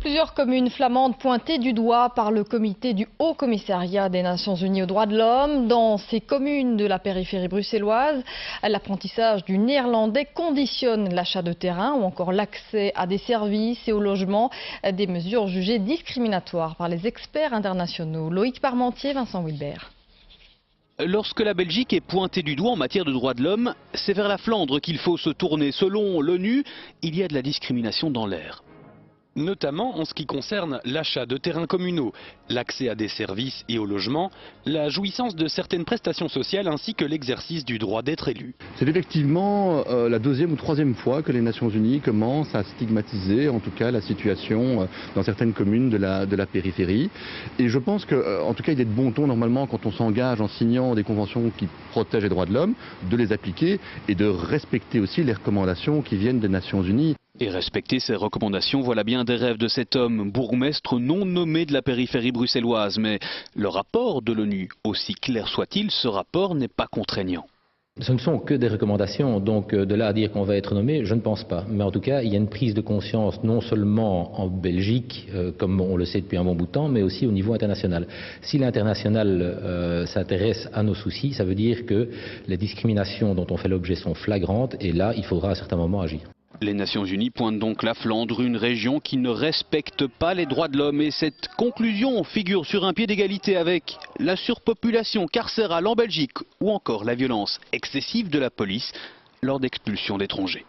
Plusieurs communes flamandes pointées du doigt par le comité du Haut Commissariat des Nations Unies aux droits de l'homme. Dans ces communes de la périphérie bruxelloise, l'apprentissage du néerlandais conditionne l'achat de terrain ou encore l'accès à des services et au logement, des mesures jugées discriminatoires par les experts internationaux. Loïc Parmentier, Vincent Wilbert. Lorsque la Belgique est pointée du doigt en matière de droits de l'homme, c'est vers la Flandre qu'il faut se tourner. Selon l'ONU, il y a de la discrimination dans l'air. Notamment en ce qui concerne l'achat de terrains communaux, l'accès à des services et au logement, la jouissance de certaines prestations sociales ainsi que l'exercice du droit d'être élu. C'est effectivement la deuxième ou troisième fois que les Nations Unies commencent à stigmatiser en tout cas la situation dans certaines communes de la périphérie. Et je pense qu'en tout cas il est de bon ton normalement quand on s'engage en signant des conventions qui protègent les droits de l'homme, de les appliquer et de respecter aussi les recommandations qui viennent des Nations Unies. Et respecter ces recommandations, voilà bien des rêves de cet homme, bourgmestre non nommé de la périphérie bruxelloise. Mais le rapport de l'ONU, aussi clair soit-il, ce rapport n'est pas contraignant. Ce ne sont que des recommandations, donc de là à dire qu'on va être nommé, je ne pense pas. Mais en tout cas, il y a une prise de conscience non seulement en Belgique, comme on le sait depuis un bon bout de temps, mais aussi au niveau international. Si l'international s'intéresse à nos soucis, ça veut dire que les discriminations dont on fait l'objet sont flagrantes et là, il faudra à un certain moment agir. Les Nations Unies pointent donc la Flandre, une région qui ne respecte pas les droits de l'homme. Et cette conclusion figure sur un pied d'égalité avec la surpopulation carcérale en Belgique ou encore la violence excessive de la police lors d'expulsions d'étrangers.